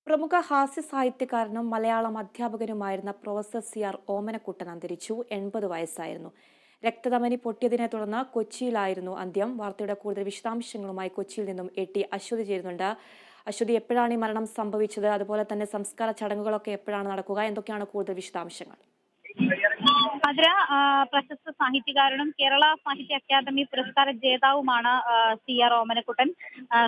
പ്രമുഖ ഹാസ്യ സാഹിത്യകാരനും മലയാളം അധ്യാപകനുമായിരുന്ന പ്രൊഫസർ സി.ആർ. ഓമനക്കുട്ടൻ അന്തരിച്ചു. 80 വയസ്സായിരുന്നു. രക്തധമനി പൊട്ടിയതിനെ തുടർന്ന് കൊച്ചിയിലായിരുന്നു അന്ത്യം. വാർത്തയുടെ കൂടുതൽ വിശദാംശങ്ങളുമായി കൊച്ചിയിൽ നിന്നും ടി അശ്വതി ചേരുന്നുണ്ട്. അശ്വതി, എപ്പോഴാണ് ഈ മരണം സംഭവിച്ചത്? അതുപോലെ തന്നെ സംസ്കാര ചടങ്ങുകളൊക്കെ എപ്പോഴാണ് നടക്കുക? എന്തൊക്കെയാണ് കൂടുതൽ വിശദാംശങ്ങൾ? അതിര പ്രശസ്ത സാഹിത്യകാരനും കേരള സാഹിത്യ അക്കാദമി പുരസ്കാര ജേതാവുമാണ് സി.ആർ. ഓമനക്കുട്ടൻ.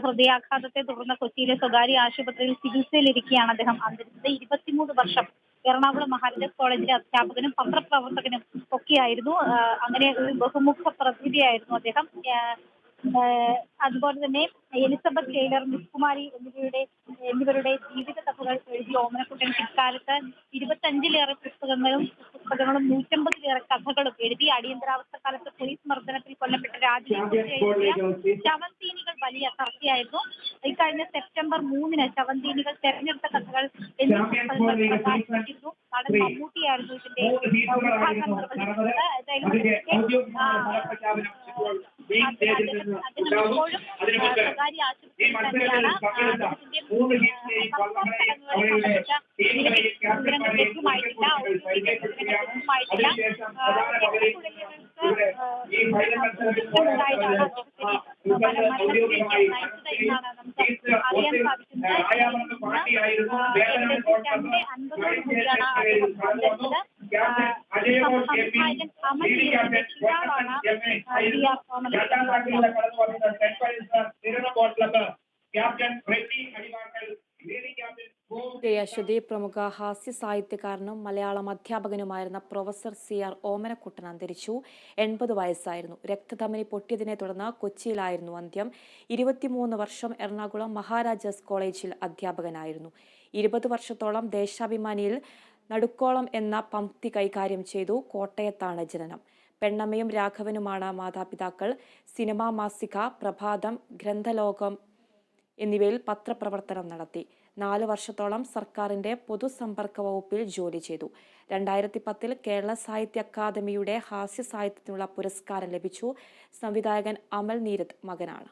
ഹൃദയാഘാതത്തെ തുടർന്ന് കൊച്ചിയിലെ സ്വകാര്യ ആശുപത്രിയിൽ ചികിത്സയിലിരിക്കെയാണ് അദ്ദേഹം അന്തരിച്ചത്. 23 വർഷം എറണാകുളം മഹാരാജാസ് കോളേജിലെ അധ്യാപകനും പത്രപ്രവർത്തകനും ഒക്കെയായിരുന്നു. അങ്ങനെ ഒരു ബഹുമുഖ പ്രതിഭയായിരുന്നു അദ്ദേഹം. അതുപോലെ തന്നെ എലിസബത്ത് ടൈലർ, മിസ് കുമാരി എന്നിവരുടെ ജീവിത കഥകൾ എഴുതിയ ഓമനക്കുട്ടൻ പിൽക്കാലത്ത് 25-ലേറെ പുസ്തകങ്ങളും 150-ലേറെ കഥകളും എഴുതി. അടിയന്തരാവസ്ഥ കാലത്ത് പോലീസ് മർദ്ദനത്തിൽ കൊല്ലപ്പെട്ട രാജ്യത്തെക്കുറിച്ച് എഴുതിയ ശവന്തീനികൾ വലിയ ചർച്ചയായിരുന്നു. ഇക്കഴിഞ്ഞ സെപ്റ്റംബർ 3-ന് ശവന്തീനികൾ തെരഞ്ഞെടുത്ത കഥകൾ എന്നീ പുസ്തകങ്ങൾ പ്രകാശിപ്പിച്ചിരുന്നു. നടൻ മമ്മൂട്ടിയായിരുന്നു ഇതിന്റെ ഉദ്ഘാടനം നിർവഹിച്ചത്. അദ്ദേഹം ഇപ്പോഴും സ്വകാര്യ ആശുപത്രിയിൽ തന്നെയാണ്. അദ്ദേഹത്തിന്റെ സംബന്ധിച്ച വിവരങ്ങൾ ലഭ്യമായിട്ടില്ല. ലഭ്യമായിട്ടില്ല. ഉണ്ടായതാണ് മരണത്തിലേക്ക് നയിച്ചത് എന്നാണ് നമുക്ക് അറിയാൻ സാധിക്കുന്നത്. 2:50 അദ്ദേഹം അന്തരിച്ചത്. സംവിധായകൻ അമൽ നീരദിന്റെ പിതാവാണ് സി.ആർ. ഓമനക്കുട്ടൻ. അശ്വതി, പ്രമുഖ ഹാസ്യ സാഹിത്യകാരനും മലയാളം അധ്യാപകനുമായിരുന്ന പ്രൊഫസർ സി.ആർ. ഓമനക്കുട്ടൻ അന്തരിച്ചു. 80 വയസ്സായിരുന്നു. രക്തധമനി പൊട്ടിയതിനെ തുടർന്ന് കൊച്ചിയിലായിരുന്നു അന്ത്യം. 23 വർഷം എറണാകുളം മഹാരാജാസ് കോളേജിൽ അധ്യാപകനായിരുന്നു. 20 വർഷത്തോളം ദേശാഭിമാനിയിൽ നടുക്കോളം എന്ന പംക്തി കൈകാര്യം ചെയ്തു. കോട്ടയത്താണ് ജനനം. പെണ്ണമ്മയും രാഘവനുമാണ് മാതാപിതാക്കൾ. സിനിമാ മാസിക, പ്രഭാതം, ഗ്രന്ഥലോകം എന്നിവയിൽ പത്രപ്രവർത്തനം നടത്തി. 4 വർഷത്തോളം സർക്കാരിന്റെ പൊതുസമ്പർക്ക വകുപ്പിൽ ജോലി ചെയ്തു. 2010-ൽ കേരള സാഹിത്യ അക്കാദമിയുടെ ഹാസ്യ സാഹിത്യത്തിനുള്ള പുരസ്കാരം ലഭിച്ചു. സംവിധായകൻ അമൽ നീരദ് മകനാണ്.